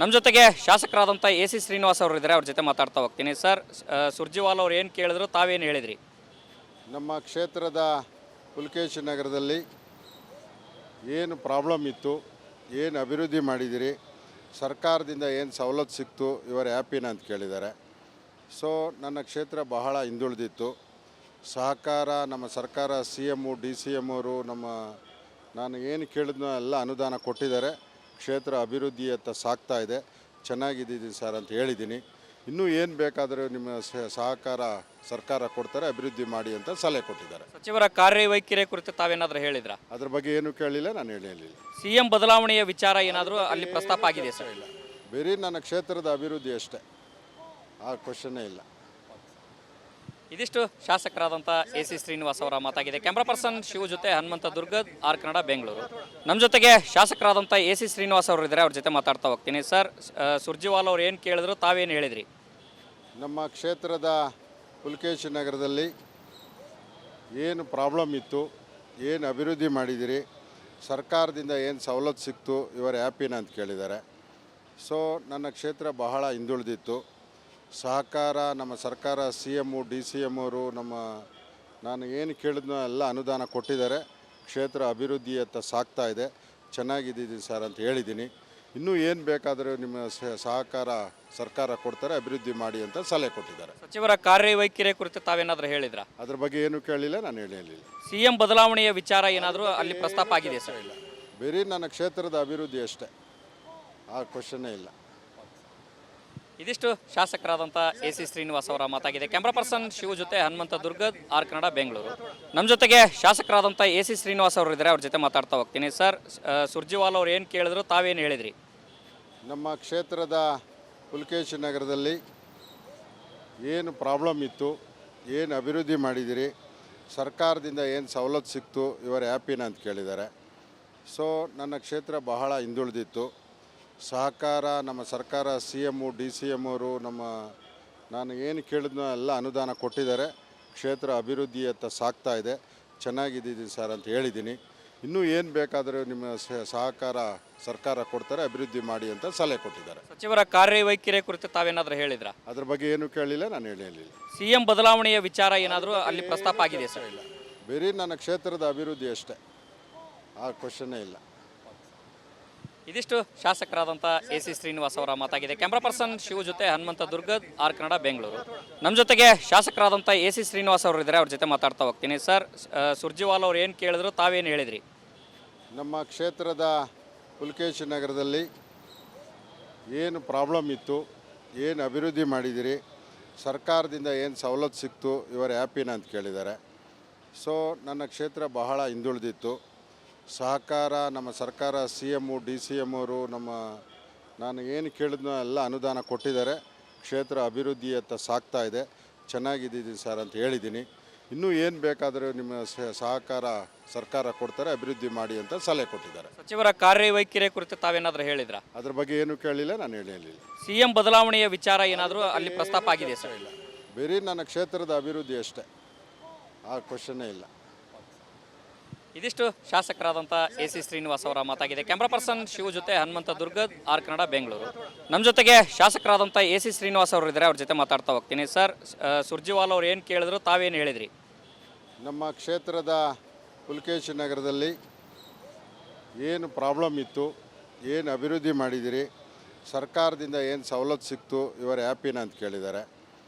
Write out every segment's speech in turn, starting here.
ನಮ್ಮ ಜೊತೆಗೆ ಶಾಸಕರಾದಂಥ ಎ.ಸಿ. ಶ್ರೀನಿವಾಸ್ ಅವರು ಇದ್ದಾರೆ. ಅವ್ರ ಜೊತೆ ಮಾತಾಡ್ತಾ ಹೋಗ್ತೀನಿ. ಸರ್, ಸುರ್ಜೇವಾಲ ಅವ್ರು ಏನು ಕೇಳಿದ್ರು ತಾವೇನು ಹೇಳಿದ್ರಿ? ನಮ್ಮ ಕ್ಷೇತ್ರದ ಪುಲಕೇಶಿ ನಗರದಲ್ಲಿ ಏನು ಪ್ರಾಬ್ಲಮ್ ಇತ್ತು, ಏನು ಅಭಿವೃದ್ಧಿ ಮಾಡಿದಿರಿ, ಸರ್ಕಾರದಿಂದ ಏನು ಸವಲತ್ತು ಸಿಕ್ತು, ಇವರ ಹ್ಯಾಪಿನ ಅಂತ ಕೇಳಿದ್ದಾರೆ. ಸೊ ನನ್ನ ಕ್ಷೇತ್ರ ಬಹಳ ಹಿಂದುಳಿದಿತ್ತು. ಸಹಕಾರ ನಮ್ಮ ಸರ್ಕಾರ CM DCM ಅವರು ನಾನು ಏನು ಕೇಳಿದ್ನೋ ಎಲ್ಲ ಅನುದಾನ ಕೊಟ್ಟಿದ್ದಾರೆ. ಕ್ಷೇತ್ರ ಅಭಿವೃದ್ಧಿಯತ್ತ ಸಾಗ್ತಾ ಇದೆ. ಚೆನ್ನಾಗಿದ್ದೀನಿ ಸರ್ ಅಂತ ಹೇಳಿದ್ದೀನಿ. ಇನ್ನೂ ಏನು ಬೇಕಾದರೂ ನಿಮ್ಮ ಸಹಕಾರ ಸರ್ಕಾರ ಕೊಡ್ತಾರೆ, ಅಭಿವೃದ್ಧಿ ಮಾಡಿ ಅಂತ ಸಲಹೆ ಕೊಟ್ಟಿದ್ದಾರೆ. ಸಚಿವರ ಕಾರ್ಯವೈಖರಿ ಕುರಿತು ತಾವೇನಾದರೂ ಹೇಳಿದ್ರಾ? ಅದ್ರ ಬಗ್ಗೆ ಏನು ಕೇಳಿಲ್ಲ, ನಾನು ಹೇಳಿಲ್ಲ. CM ಬದಲಾವಣೆಯ ವಿಚಾರ ಏನಾದರೂ ಅಲ್ಲಿ ಪ್ರಸ್ತಾಪ ಆಗಿದೆ ಸರ್? ಇಲ್ಲ, ಬೇರೆ ನನ್ನ ಕ್ಷೇತ್ರದ ಅಭಿವೃದ್ಧಿ ಅಷ್ಟೇ, ಆ ಕ್ವಶನ್ನೇ ಇಲ್ಲ. ಇದಿಷ್ಟು ಶಾಸಕರಾದಂಥ ಎ.ಸಿ. ಶ್ರೀನಿವಾಸ್ ಅವರ ಮಾತಾಗಿದೆ. ಕ್ಯಾಮ್ರಾ ಪರ್ಸನ್ ಶಿವ ಜೊತೆ ಹನುಮಂತ ದುರ್ಗದ್, ಆರ್ ಕನ್ನಡ, ಬೆಂಗಳೂರು. ನಮ್ಮ ಜೊತೆಗೆ ಶಾಸಕರಾದಂಥ ಎ.ಸಿ. ಶ್ರೀನಿವಾಸ್ ಅವರು ಇದ್ದಾರೆ. ಅವ್ರ ಜೊತೆ ಮಾತಾಡ್ತಾ ಹೋಗ್ತೀನಿ. ಸರ್, ಸುರ್ಜೇವಾಲ ಅವ್ರು ಏನು ಕೇಳಿದ್ರು ತಾವೇನು ಹೇಳಿದ್ರಿ? ನಮ್ಮ ಕ್ಷೇತ್ರದ ಪುಲಕೇಶಿ ನಗರದಲ್ಲಿ ಏನು ಪ್ರಾಬ್ಲಮ್ ಇತ್ತು, ಏನು ಅಭಿವೃದ್ಧಿ ಮಾಡಿದಿರಿ, ಸರ್ಕಾರದಿಂದ ಏನು ಸವಲತ್ತು ಸಿಕ್ತು, ಇವರ ಹ್ಯಾಪಿನ ಅಂತ ಕೇಳಿದ್ದಾರೆ. ಸೊ ನನ್ನ ಕ್ಷೇತ್ರ ಬಹಳ ಹಿಂದುಳಿದಿತ್ತು. ಸಹಕಾರ ನಮ್ಮ ಸರ್ಕಾರ CM DCM ಅವರು ನಾನು ಏನು ಕೇಳಿದ್ನೋ ಎಲ್ಲ ಅನುದಾನ ಕೊಟ್ಟಿದ್ದಾರೆ. ಕ್ಷೇತ್ರ ಅಭಿವೃದ್ಧಿಯತ್ತ ಸಾಗ್ತಾ ಇದೆ. ಚೆನ್ನಾಗಿದ್ದೀನಿ ಸರ್ ಅಂತ ಹೇಳಿದ್ದೀನಿ. ಇನ್ನೂ ಏನು ಬೇಕಾದರೂ ನಿಮ್ಮ ಸಹಕಾರ ಸರ್ಕಾರ ಕೊಡ್ತಾರೆ, ಅಭಿವೃದ್ಧಿ ಮಾಡಿ ಅಂತ ಸಲಹೆ ಕೊಟ್ಟಿದ್ದಾರೆ. ಸಚಿವರ ಕಾರ್ಯವೈಖರಿ ಕುರಿತು ತಾವೇನಾದರೂ ಹೇಳಿದ್ರಾ? ಅದ್ರ ಬಗ್ಗೆ ಏನು ಕೇಳಿಲ್ಲ, ನಾನು ಹೇಳಿಲ್ಲ. CM ಬದಲಾವಣೆಯ ವಿಚಾರ ಏನಾದರೂ ಅಲ್ಲಿ ಪ್ರಸ್ತಾಪ ಆಗಿದೆ ಸರ್? ಇಲ್ಲ, ಬೇರೆ ನನ್ನ ಕ್ಷೇತ್ರದ ಅಭಿವೃದ್ಧಿ ಅಷ್ಟೇ, ಆ ಕ್ವಶನ್ನೇ ಇಲ್ಲ. ಇದಿಷ್ಟು ಶಾಸಕರಾದಂಥ ಎ.ಸಿ. ಶ್ರೀನಿವಾಸ್ ಅವರ ಮಾತಾಗಿದೆ. ಕ್ಯಾಮ್ರಾ ಪರ್ಸನ್ ಶಿವ ಜೊತೆ ಹನುಮಂತ ದುರ್ಗದ್, ಆರ್ ಕನ್ನಡ, ಬೆಂಗಳೂರು. ನಮ್ಮ ಜೊತೆಗೆ ಶಾಸಕರಾದಂಥ ಎ.ಸಿ. ಶ್ರೀನಿವಾಸ್ ಅವರು ಇದ್ದಾರೆ. ಅವ್ರ ಜೊತೆ ಮಾತಾಡ್ತಾ ಹೋಗ್ತೀನಿ. ಸರ್, ಸುರ್ಜೇವಾಲ ಅವ್ರು ಏನು ಕೇಳಿದ್ರು ತಾವೇನು ಹೇಳಿದ್ರಿ? ನಮ್ಮ ಕ್ಷೇತ್ರದ ಪುಲಕೇಶಿ ನಗರದಲ್ಲಿ ಏನು ಪ್ರಾಬ್ಲಮ್ ಇತ್ತು, ಏನು ಅಭಿವೃದ್ಧಿ ಮಾಡಿದಿರಿ, ಸರ್ಕಾರದಿಂದ ಏನು ಸವಲತ್ತು ಸಿಕ್ತು, ಇವರ ಹ್ಯಾಪಿನ ಅಂತ ಕೇಳಿದ್ದಾರೆ. ಸೊ ನನ್ನ ಕ್ಷೇತ್ರ ಬಹಳ ಹಿಂದುಳಿದಿತ್ತು. ಸಹಕಾರ ನಮ್ಮ ಸರ್ಕಾರ CM DCM ಅವರು ನಾನು ಏನು ಕೇಳಿದ್ನೋ ಎಲ್ಲ ಅನುದಾನ ಕೊಟ್ಟಿದ್ದಾರೆ. ಕ್ಷೇತ್ರ ಅಭಿವೃದ್ಧಿಯತ್ತ ಸಾಗ್ತಾ ಇದೆ. ಚೆನ್ನಾಗಿದ್ದೀನಿ ಸರ್ ಅಂತ ಹೇಳಿದ್ದೀನಿ. ಇನ್ನೂ ಏನು ಬೇಕಾದರೂ ನಿಮ್ಮ ಸಹಕಾರ ಸರ್ಕಾರ ಕೊಡ್ತಾರೆ, ಅಭಿವೃದ್ಧಿ ಮಾಡಿ ಅಂತ ಸಲಹೆ ಕೊಟ್ಟಿದ್ದಾರೆ. ಸಚಿವರ ಕಾರ್ಯವೈಖರಿ ಕುರಿತು ತಾವೇನಾದರೂ ಹೇಳಿದ್ರಾ? ಅದ್ರ ಬಗ್ಗೆ ಏನು ಕೇಳಿಲ್ಲ, ನಾನು ಹೇಳಿಲ್ಲ. CM ಬದಲಾವಣೆಯ ವಿಚಾರ ಏನಾದರೂ ಅಲ್ಲಿ ಪ್ರಸ್ತಾಪ ಆಗಿದೆ ಸರ್? ಇಲ್ಲ, ಬೇರೆ ನನ್ನ ಕ್ಷೇತ್ರದ ಅಭಿವೃದ್ಧಿ ಅಷ್ಟೇ, ಆ ಕ್ವಶನ್ನೇ ಇಲ್ಲ. ಇದಿಷ್ಟು ಶಾಸಕರಾದಂಥ ಎ.ಸಿ. ಶ್ರೀನಿವಾಸ್ ಅವರ ಮಾತಾಗಿದೆ. ಕ್ಯಾಮ್ರಾ ಪರ್ಸನ್ ಶಿವ ಜೊತೆ ಹನುಮಂತ ದುರ್ಗದ್, ಆರ್ ಕನ್ನಡ, ಬೆಂಗಳೂರು. ನಮ್ಮ ಜೊತೆಗೆ ಶಾಸಕರಾದಂಥ ಎ.ಸಿ. ಶ್ರೀನಿವಾಸ್ ಅವರು ಇದ್ದಾರೆ. ಅವ್ರ ಜೊತೆ ಮಾತಾಡ್ತಾ ಹೋಗ್ತೀನಿ. ಸರ್, ಸುರ್ಜೇವಾಲ ಅವ್ರು ಏನು ಕೇಳಿದ್ರು ತಾವೇನು ಹೇಳಿದ್ರಿ? ನಮ್ಮ ಕ್ಷೇತ್ರದ ಪುಲಕೇಶಿ ನಗರದಲ್ಲಿ ಏನು ಪ್ರಾಬ್ಲಮ್ ಇತ್ತು, ಏನು ಅಭಿವೃದ್ಧಿ ಮಾಡಿದಿರಿ, ಸರ್ಕಾರದಿಂದ ಏನು ಸವಲತ್ತು ಸಿಕ್ತು, ಇವರ ಹ್ಯಾಪಿನ ಅಂತ ಕೇಳಿದ್ದಾರೆ. ಸೊ ನನ್ನ ಕ್ಷೇತ್ರ ಬಹಳ ಹಿಂದುಳಿದಿತ್ತು. ಸಹಕಾರ ನಮ್ಮ ಸರ್ಕಾರ CM DCM ಅವರು ನಾನು ಏನು ಕೇಳಿದ್ನೋ ಎಲ್ಲ ಅನುದಾನ ಕೊಟ್ಟಿದ್ದಾರೆ. ಕ್ಷೇತ್ರ ಅಭಿವೃದ್ಧಿಯತ್ತ ಸಾಗ್ತಾ ಇದೆ. ಚೆನ್ನಾಗಿದ್ದೀನಿ ಸರ್ ಅಂತ ಹೇಳಿದ್ದೀನಿ. ಇನ್ನೂ ಏನು ಬೇಕಾದರೂ ನಿಮ್ಮ ಸಹಕಾರ ಸರ್ಕಾರ ಕೊಡ್ತಾರೆ, ಅಭಿವೃದ್ಧಿ ಮಾಡಿ ಅಂತ ಸಲಹೆ ಕೊಟ್ಟಿದ್ದಾರೆ. ಸಚಿವರ ಕಾರ್ಯವೈಖರಿ ಕುರಿತು ತಾವೇನಾದರೂ ಹೇಳಿದ್ರಾ? ಅದ್ರ ಬಗ್ಗೆ ಏನು ಕೇಳಿಲ್ಲ, ನಾನು ಹೇಳಿಲ್ಲ. CM ಬದಲಾವಣೆಯ ವಿಚಾರ ಏನಾದರೂ ಅಲ್ಲಿ ಪ್ರಸ್ತಾಪ ಆಗಿದೆ ಸರ್? ಇಲ್ಲ, ಬೇರೆ ನನ್ನ ಕ್ಷೇತ್ರದ ಅಭಿವೃದ್ಧಿ ಅಷ್ಟೇ, ಆ ಕ್ವಶನ್ನೇ ಇಲ್ಲ. ಇದಿಷ್ಟು ಶಾಸಕರಾದಂಥ ಎ.ಸಿ. ಶ್ರೀನಿವಾಸ್ ಅವರ ಮಾತಾಗಿದೆ. ಕ್ಯಾಮ್ರಾ ಪರ್ಸನ್ ಶಿವ ಜೊತೆ ಹನುಮಂತ ದುರ್ಗದ್, ಆರ್ ಕನ್ನಡ, ಬೆಂಗಳೂರು. ನಮ್ಮ ಜೊತೆಗೆ ಶಾಸಕರಾದಂಥ ಎ.ಸಿ. ಶ್ರೀನಿವಾಸ್ ಅವರು ಇದ್ದಾರೆ. ಅವ್ರ ಜೊತೆ ಮಾತಾಡ್ತಾ ಹೋಗ್ತೀನಿ. ಸರ್, ಸುರ್ಜೇವಾಲ ಅವ್ರು ಏನು ಕೇಳಿದ್ರು ತಾವೇನು ಹೇಳಿದ್ರಿ? ನಮ್ಮ ಕ್ಷೇತ್ರದ ಪುಲಕೇಶಿ ನಗರದಲ್ಲಿ ಏನು ಪ್ರಾಬ್ಲಮ್ ಇತ್ತು, ಏನು ಅಭಿವೃದ್ಧಿ ಮಾಡಿದಿರಿ, ಸರ್ಕಾರದಿಂದ ಏನು ಸವಲತ್ತು ಸಿಕ್ತು, ಇವರ ಹ್ಯಾಪಿನ ಅಂತ ಕೇಳಿದ್ದಾರೆ.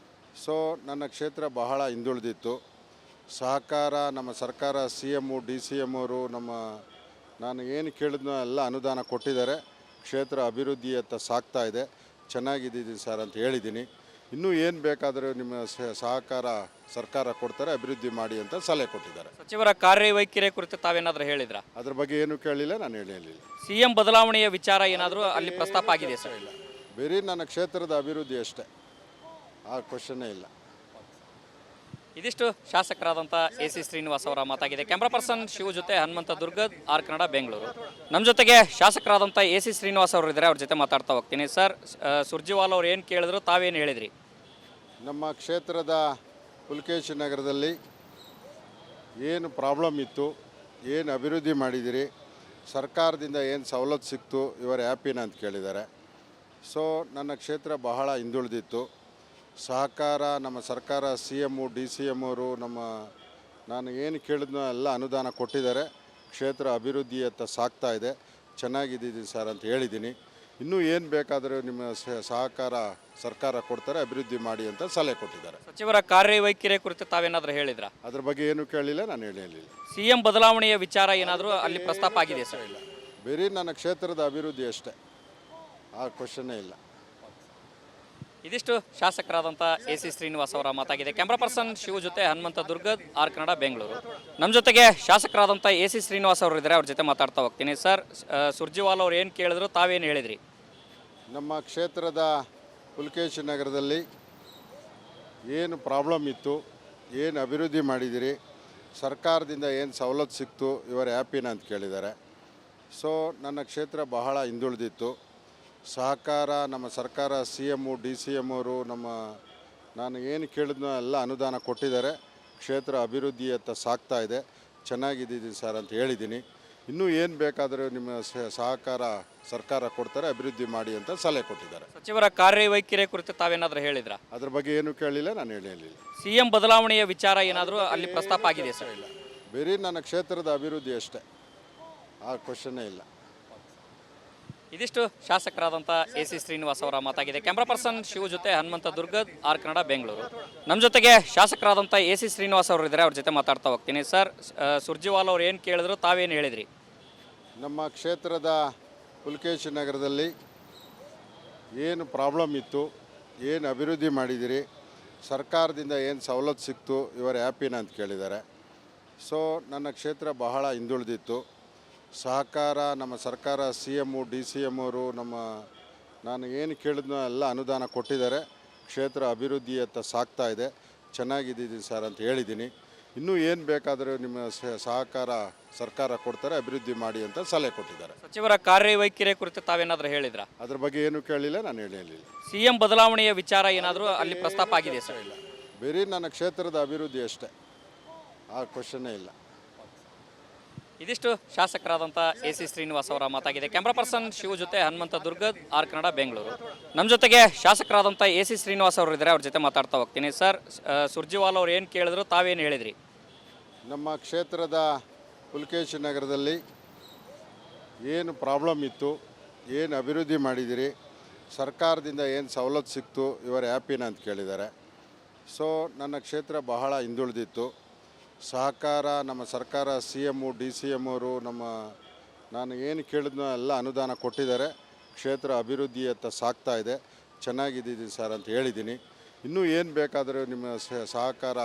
ಸೊ ನನ್ನ ಕ್ಷೇತ್ರ ಬಹಳ ಹಿಂದುಳಿದಿತ್ತು. ಸಹಕಾರ ನಮ್ಮ ಸರ್ಕಾರ CM DCM ಅವರು ನಾನು ಏನು ಕೇಳಿದ್ನೋ ಎಲ್ಲ ಅನುದಾನ ಕೊಟ್ಟಿದ್ದಾರೆ. ಕ್ಷೇತ್ರ ಅಭಿವೃದ್ಧಿಯತ್ತ ಸಾಗ್ತಾ ಇದೆ. ಚೆನ್ನಾಗಿದ್ದೀನಿ ಸರ್ ಅಂತ ಹೇಳಿದ್ದೀನಿ. ಇನ್ನೂ ಏನು ಬೇಕಾದರೂ ನಿಮ್ಮ ಸಹಕಾರ ಸರ್ಕಾರ ಕೊಡ್ತಾರೆ, ಅಭಿವೃದ್ಧಿ ಮಾಡಿ ಅಂತ ಸಲಹೆ ಕೊಟ್ಟಿದ್ದಾರೆ. ಸಚಿವರ ಕಾರ್ಯವೈಖರಿ ಕುರಿತು ತಾವೇನಾದರೂ ಹೇಳಿದ್ರಾ? ಅದ್ರ ಬಗ್ಗೆ ಏನು ಕೇಳಿಲ್ಲ, ನಾನು ಹೇಳಿಲ್ಲ. CM ಬದಲಾವಣೆಯ ವಿಚಾರ ಏನಾದರೂ ಅಲ್ಲಿ ಪ್ರಸ್ತಾಪ ಆಗಿದೆ ಸರ್? ಇಲ್ಲ, ಬೇರೆ ನನ್ನ ಕ್ಷೇತ್ರದ ಅಭಿವೃದ್ಧಿ ಅಷ್ಟೇ, ಆ ಕ್ವಶನ್ನೇ ಇಲ್ಲ. ಇದಿಷ್ಟು ಶಾಸಕರಾದಂಥ ಎ.ಸಿ. ಶ್ರೀನಿವಾಸ್ ಅವರ ಮಾತಾಗಿದೆ. ಕ್ಯಾಮ್ರಾ ಪರ್ಸನ್ ಶಿವ ಜೊತೆ ಹನುಮಂತ ದುರ್ಗದ್, ಆರ್ ಕನ್ನಡ, ಬೆಂಗಳೂರು. ನಮ್ಮ ಜೊತೆಗೆ ಶಾಸಕರಾದಂಥ ಎ.ಸಿ. ಶ್ರೀನಿವಾಸ್ ಅವರು ಇದ್ದಾರೆ. ಅವ್ರ ಜೊತೆ ಮಾತಾಡ್ತಾ ಹೋಗ್ತೀನಿ. ಸರ್, ಸುರ್ಜೇವಾಲ ಅವ್ರು ಏನು ಕೇಳಿದ್ರು ತಾವೇನು ಹೇಳಿದ್ರಿ? ನಮ್ಮ ಕ್ಷೇತ್ರದ ಪುಲಕೇಶಿ ನಗರದಲ್ಲಿ ಏನು ಪ್ರಾಬ್ಲಮ್ ಇತ್ತು, ಏನು ಅಭಿವೃದ್ಧಿ ಮಾಡಿದಿರಿ, ಸರ್ಕಾರದಿಂದ ಏನು ಸವಲತ್ತು ಸಿಕ್ತು, ಇವರ ಹ್ಯಾಪಿನ ಅಂತ ಕೇಳಿದ್ದಾರೆ. ಸೊ ನನ್ನ ಕ್ಷೇತ್ರ ಬಹಳ ಹಿಂದುಳಿದಿತ್ತು. ಸಹಕಾರ ನಮ್ಮ ಸರ್ಕಾರ C M D C M ಅವರು ನಾನು ಏನು ಕೇಳಿದ್ನೋ ಎಲ್ಲ ಅನುದಾನ ಕೊಟ್ಟಿದ್ದಾರೆ. ಕ್ಷೇತ್ರ ಅಭಿವೃದ್ಧಿಯತ್ತ ಸಾಗ್ತಾ ಇದೆ. ಚೆನ್ನಾಗಿದ್ದೀನಿ ಸರ್ ಅಂತ ಹೇಳಿದ್ದೀನಿ. ಇನ್ನೂ ಏನು ಬೇಕಾದರೂ ನಿಮ್ಮ ಸಹಕಾರ ಸರ್ಕಾರ ಕೊಡ್ತಾರೆ, ಅಭಿವೃದ್ಧಿ ಮಾಡಿ ಅಂತ ಸಲಹೆ ಕೊಟ್ಟಿದ್ದಾರೆ. ಸಚಿವರ ಕಾರ್ಯವೈಖರಿ ಕುರಿತು ತಾವೇನಾದರೂ ಹೇಳಿದ್ರಾ? ಅದ್ರ ಬಗ್ಗೆ ಏನು ಕೇಳಿಲ್ಲ, ನಾನು ಹೇಳಿಲ್ಲ. ಸಿಎಂ ಬದಲಾವಣೆಯ ವಿಚಾರ ಏನಾದರೂ ಅಲ್ಲಿ ಪ್ರಸ್ತಾಪ ಆಗಿದೆ ಸರ್? ಇಲ್ಲ, ಬೇರೆ ನನ್ನ ಕ್ಷೇತ್ರದ ಅಭಿವೃದ್ಧಿ ಅಷ್ಟೇ, ಆ ಕ್ವಶನ್ನೇ ಇಲ್ಲ. ಇದಿಷ್ಟು ಶಾಸಕರಾದಂಥ AC ಶ್ರೀನಿವಾಸ್ ಅವರ ಮಾತಾಗಿದೆ. ಕ್ಯಾಮ್ರಾ ಪರ್ಸನ್ ಶಿವ ಜೊತೆ ಹನುಮಂತ ದುರ್ಗದ್, ಆರ್ ಕನ್ನಡ, ಬೆಂಗಳೂರು. ನಮ್ಮ ಜೊತೆಗೆ ಶಾಸಕರಾದಂಥ AC ಶ್ರೀನಿವಾಸ್ ಅವರು ಇದ್ದಾರೆ, ಅವ್ರ ಜೊತೆ ಮಾತಾಡ್ತಾ ಹೋಗ್ತೀನಿ. ಸರ್, ಸುರ್ಜಿವಾಲ್ ಅವ್ರು ಏನು ಕೇಳಿದ್ರು, ತಾವೇನು ಹೇಳಿದ್ರಿ? ನಮ್ಮ ಕ್ಷೇತ್ರದ ಪುಲಕೇಶಿ ನಗರದಲ್ಲಿ ಏನು ಪ್ರಾಬ್ಲಮ್ ಇತ್ತು, ಏನು ಅಭಿವೃದ್ಧಿ ಮಾಡಿದಿರಿ, ಸರ್ಕಾರದಿಂದ ಏನು ಸವಲತ್ತು ಸಿಕ್ತು, ಇವರ ಹ್ಯಾಪಿನ ಅಂತ ಕೇಳಿದ್ದಾರೆ. ಸೊ ನನ್ನ ಕ್ಷೇತ್ರ ಬಹಳ ಹಿಂದುಳಿದಿತ್ತು. ಸಹಕಾರ ನಮ್ಮ ಸರ್ಕಾರ C M D C M ಅವರು ನಾನು ಏನು ಕೇಳಿದ್ನೋ ಎಲ್ಲ ಅನುದಾನ ಕೊಟ್ಟಿದ್ದಾರೆ. ಕ್ಷೇತ್ರ ಅಭಿವೃದ್ಧಿಯತ್ತ ಸಾಗ್ತಾ ಇದೆ. ಚೆನ್ನಾಗಿದ್ದೀನಿ ಸರ್ ಅಂತ ಹೇಳಿದ್ದೀನಿ. ಇನ್ನೂ ಏನು ಬೇಕಾದರೂ ನಿಮ್ಮ ಸಹಕಾರ ಸರ್ಕಾರ ಕೊಡ್ತಾರೆ, ಅಭಿವೃದ್ಧಿ ಮಾಡಿ ಅಂತ ಸಲಹೆ ಕೊಟ್ಟಿದ್ದಾರೆ. ಸಚಿವರ ಕಾರ್ಯವೈಖರಿ ಕುರಿತು ತಾವೇನಾದರೂ ಹೇಳಿದ್ರಾ? ಅದ್ರ ಬಗ್ಗೆ ಏನು ಕೇಳಿಲ್ಲ, ನಾನು ಹೇಳಿಲ್ಲ. ಸಿಎಂ ಬದಲಾವಣೆಯ ವಿಚಾರ ಏನಾದರೂ ಅಲ್ಲಿ ಪ್ರಸ್ತಾಪ ಆಗಿದೆ ಸರ್? ಇಲ್ಲ, ಬೇರೆ ನನ್ನ ಕ್ಷೇತ್ರದ ಅಭಿವೃದ್ಧಿ ಅಷ್ಟೇ, ಆ ಕ್ವಶನ್ನೇ ಇಲ್ಲ. ಇದಿಷ್ಟು ಶಾಸಕರಾದಂಥ AC ಶ್ರೀನಿವಾಸ್ ಅವರ ಮಾತಾಗಿದೆ. ಕ್ಯಾಮ್ರಾ ಪರ್ಸನ್ ಶಿವ ಜೊತೆ ಹನುಮಂತ ದುರ್ಗದ್, ಆರ್ ಕನ್ನಡ, ಬೆಂಗಳೂರು. ನಮ್ಮ ಜೊತೆಗೆ ಶಾಸಕರಾದಂಥ AC ಶ್ರೀನಿವಾಸ್ ಅವರು ಇದ್ದಾರೆ, ಅವ್ರ ಜೊತೆ ಮಾತಾಡ್ತಾ ಹೋಗ್ತೀನಿ. ಸರ್, ಸುರ್ಜಿವಾಲ್ ಅವ್ರು ಏನು ಕೇಳಿದ್ರು, ತಾವೇನು ಹೇಳಿದ್ರಿ? ನಮ್ಮ ಕ್ಷೇತ್ರದ ಪುಲಕೇಶಿ ನಗರದಲ್ಲಿ ಏನು ಪ್ರಾಬ್ಲಮ್ ಇತ್ತು, ಏನು ಅಭಿವೃದ್ಧಿ ಮಾಡಿದಿರಿ, ಸರ್ಕಾರದಿಂದ ಏನು ಸವಲತ್ತು ಸಿಕ್ತು, ಇವರ ಹ್ಯಾಪಿನ ಅಂತ ಕೇಳಿದ್ದಾರೆ. ಸೊ ನನ್ನ ಕ್ಷೇತ್ರ ಬಹಳ ಹಿಂದುಳಿದಿತ್ತು. ಸಹಕಾರ ನಮ್ಮ ಸರ್ಕಾರ C M D C M ಅವರು ನಾನು ಏನು ಕೇಳಿದ್ನೋ ಎಲ್ಲ ಅನುದಾನ ಕೊಟ್ಟಿದ್ದಾರೆ. ಕ್ಷೇತ್ರ ಅಭಿವೃದ್ಧಿಯತ್ತ ಸಾಗ್ತಾ ಇದೆ. ಚೆನ್ನಾಗಿದ್ದೀನಿ ಸರ್ ಅಂತ ಹೇಳಿದ್ದೀನಿ. ಇನ್ನೂ ಏನು ಬೇಕಾದರೂ ನಿಮ್ಮ ಸಹಕಾರ ಸರ್ಕಾರ ಕೊಡ್ತಾರೆ, ಅಭಿವೃದ್ಧಿ ಮಾಡಿ ಅಂತ ಸಲಹೆ ಕೊಟ್ಟಿದ್ದಾರೆ. ಸಚಿವರ ಕಾರ್ಯವೈಖರಿ ಕುರಿತು ತಾವೇನಾದರೂ ಹೇಳಿದ್ರಾ? ಅದ್ರ ಬಗ್ಗೆ ಏನು ಕೇಳಿಲ್ಲ, ನಾನು ಹೇಳಿಲ್ಲ. ಸಿಎಂ ಬದಲಾವಣೆಯ ವಿಚಾರ ಏನಾದರೂ ಅಲ್ಲಿ ಪ್ರಸ್ತಾಪ ಆಗಿದೆ ಸರ್? ಇಲ್ಲ, ಬೇರೆ ನನ್ನ ಕ್ಷೇತ್ರದ ಅಭಿವೃದ್ಧಿ ಅಷ್ಟೇ, ಆ ಕ್ವಶನ್ನೇ ಇಲ್ಲ. ಇದಿಷ್ಟು ಶಾಸಕರಾದಂಥ AC ಶ್ರೀನಿವಾಸ್ ಅವರ ಮಾತಾಗಿದೆ. ಕ್ಯಾಮ್ರಾ ಪರ್ಸನ್ ಶಿವ ಜೊತೆ ಹನುಮಂತ ದುರ್ಗದ್, ಆರ್ ಕನ್ನಡ, ಬೆಂಗಳೂರು. ನಮ್ಮ ಜೊತೆಗೆ ಶಾಸಕರಾದಂಥ AC ಶ್ರೀನಿವಾಸ್ ಅವರು ಇದ್ದಾರೆ, ಅವ್ರ ಜೊತೆ ಮಾತಾಡ್ತಾ ಹೋಗ್ತೀನಿ. ಸರ್, ಸುರ್ಜಿವಾಲ್ ಅವ್ರು ಏನು ಕೇಳಿದ್ರು, ತಾವೇನು ಹೇಳಿದ್ರಿ? ನಮ್ಮ ಕ್ಷೇತ್ರದ ಪುಲಕೇಶಿ ನಗರದಲ್ಲಿ ಏನು ಪ್ರಾಬ್ಲಮ್ ಇತ್ತು, ಏನು ಅಭಿವೃದ್ಧಿ ಮಾಡಿದಿರಿ, ಸರ್ಕಾರದಿಂದ ಏನು ಸವಲತ್ತು ಸಿಕ್ತು, ಇವರ ಹ್ಯಾಪಿನ ಅಂತ ಕೇಳಿದ್ದಾರೆ. ಸೊ ನನ್ನ ಕ್ಷೇತ್ರ ಬಹಳ ಹಿಂದುಳಿದಿತ್ತು. ಸಹಕಾರ ನಮ್ಮ ಸರ್ಕಾರ C M D C M ಅವರು ನಾನು ಏನು ಕೇಳಿದ್ನೋ ಎಲ್ಲ ಅನುದಾನ ಕೊಟ್ಟಿದ್ದಾರೆ. ಕ್ಷೇತ್ರ ಅಭಿವೃದ್ಧಿಯತ್ತ ಸಾಗ್ತಾ ಇದೆ. ಚೆನ್ನಾಗಿದ್ದೀನಿ ಸರ್ ಅಂತ ಹೇಳಿದ್ದೀನಿ. ಇನ್ನೂ ಏನು ಬೇಕಾದರೂ ನಿಮ್ಮ ಸಹಕಾರ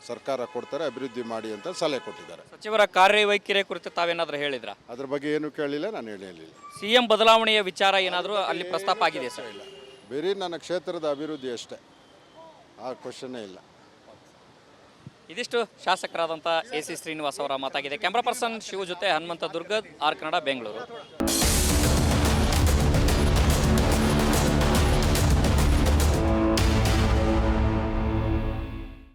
ಸರ್ಕಾರ ಕೊಡ್ತಾರೆ, ಅಭಿವೃದ್ಧಿ ಮಾಡಿ ಅಂತ ಸಲಹೆ ಕೊಟ್ಟಿದ್ದಾರೆ. ಸಚಿವರ ಕಾರ್ಯವೈಖರಿ ಕುರಿತು ತಾವೇನಾದರೂ ಹೇಳಿದ್ರಾ? ಅದ್ರ ಬಗ್ಗೆ ಏನು ಕೇಳಿಲ್ಲ, ನಾನು ಹೇಳಿಲ್ಲ. ಸಿಎಂ ಬದಲಾವಣೆಯ ವಿಚಾರ ಏನಾದರೂ ಅಲ್ಲಿ ಪ್ರಸ್ತಾಪ ಆಗಿದೆ ಸರ್? ಇಲ್ಲ, ಬೇರೆ ನನ್ನ ಕ್ಷೇತ್ರದ ಅಭಿವೃದ್ಧಿ ಅಷ್ಟೇ, ಆ ಕ್ವಶನ್ನೇ ಇಲ್ಲ. ಇದಿಷ್ಟು ಶಾಸಕರಾದಂಥ AC ಶ್ರೀನಿವಾಸ್ ಅವರ ಮಾತಾಗಿದೆ. ಕ್ಯಾಮ್ರಾ ಪರ್ಸನ್ ಶಿವ ಜೊತೆ ಹನುಮಂತ ದುರ್ಗದ್, ಆರ್ ಕನ್ನಡ, ಬೆಂಗಳೂರು.